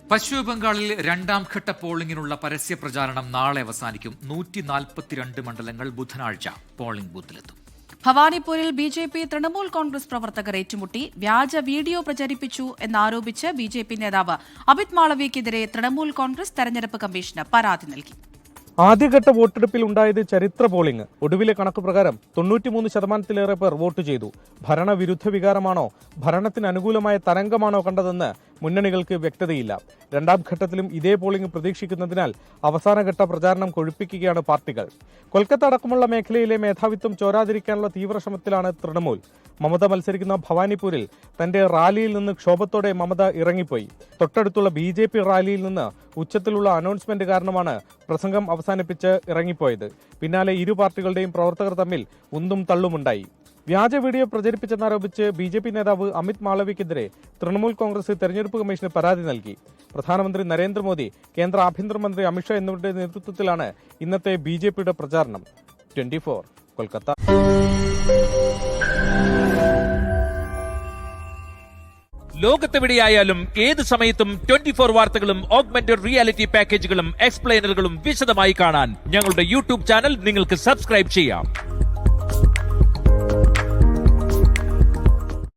പശ്ചിമബംഗാളിൽ രണ്ടാം ഘട്ട പോളിംഗിനുള്ള പരസ്യ പ്രചാരണം നാളെ അവസാനിക്കും. 142 മണ്ഡലങ്ങൾ ബുധനാഴ്ച പോളിംഗ് ബൂത്തിലെത്തും. ഭവാനിപ്പൂരിൽ ബി.ജെ.പി തൃണമൂൽ കോൺഗ്രസ് പ്രവർത്തകർ ഏറ്റുമുട്ടി. വ്യാജ വീഡിയോ പ്രചരിപ്പിച്ചു എന്നാരോപിച്ച് ബി.ജെ.പി നേതാവ് അമിത് മാളവ്യക്കെതിരെ തൃണമൂൽ കോൺഗ്രസ് തെരഞ്ഞെടുപ്പ് കമ്മീഷന് പരാതി നൽകി. ആദ്യഘട്ട വോട്ടെടുപ്പിൽ ഉണ്ടായത് ചരിത്ര പോളിംഗ്. ഒടുവിലെ കണക്ക് പ്രകാരം 93% പേർ വോട്ട് ചെയ്തു. ഭരണവിരുദ്ധ വികാരമാണോ ഭരണത്തിന് അനുകൂലമായ തരംഗമാണോ കണ്ടതെന്ന് മുന്നണികൾക്ക് വ്യക്തതയില്ല. രണ്ടാം ഘട്ടത്തിലും ഇതേ പോളിംഗ് പ്രതീക്ഷിക്കുന്നതിനാൽ അവസാനഘട്ട പ്രചാരണം കൊഴുപ്പിക്കുകയാണ് പാർട്ടികൾ. കൊൽക്കത്ത അടക്കമുള്ള മേഖലയിലെ മേധാവിത്വം ചോരാതിരിക്കാനുള്ള തീവ്ര ശ്രമത്തിലാണ് തൃണമൂൽ. മമത മത്സരിക്കുന്ന ഭവാനിപ്പൂരിൽ തന്റെ റാലിയിൽ നിന്ന് ക്ഷോഭത്തോടെ മമത ഇറങ്ങിപ്പോയി. തൊട്ടടുത്തുള്ള ബി.ജെ.പി റാലിയിൽ നിന്ന് ഉച്ചത്തിലുള്ള അനൗൺസ്മെന്റ് കാരണമാണ് പ്രസംഗം അവസാനിപ്പിച്ച് ഇറങ്ങിപ്പോയത്. പിന്നാലെ ഇരു പാർട്ടികളുടെയും പ്രവർത്തകർ തമ്മിൽ ഉന്തും തള്ളുമുണ്ടായി. വ്യാജ വീഡിയോ പ്രചരിപ്പിച്ചെന്നാരോപിച്ച് ബി.ജെ.പി നേതാവ് അമിത് മാളവ്യക്കെതിരെ തൃണമൂൽ കോൺഗ്രസ് തെരഞ്ഞെടുപ്പ് കമ്മീഷന് പരാതി നൽകി. പ്രധാനമന്ത്രി നരേന്ദ്രമോദി, കേന്ദ്ര ആഭ്യന്തരമന്ത്രി അമിത്ഷാ എന്നിവരുടെ നേതൃത്വത്തിലാണ് ഇന്നത്തെ ബി.ജെ.പിയുടെ പ്രചാരണം. 24 കൊൽക്കത്ത. ലോകത്തെവിടെയായാലും ഏത് സമയത്തും 24 വാർത്തകളും ഓഗ്മെന്റഡ് റിയാലിറ്റി പാക്കേജുകളും എക്സ്പ്ലെയിനറുകളും വിശദമായി കാണാൻ ഞങ്ങളുടെ യൂട്യൂബ് ചാനൽ നിങ്ങൾക്ക് സബ്സ്ക്രൈബ് ചെയ്യാം.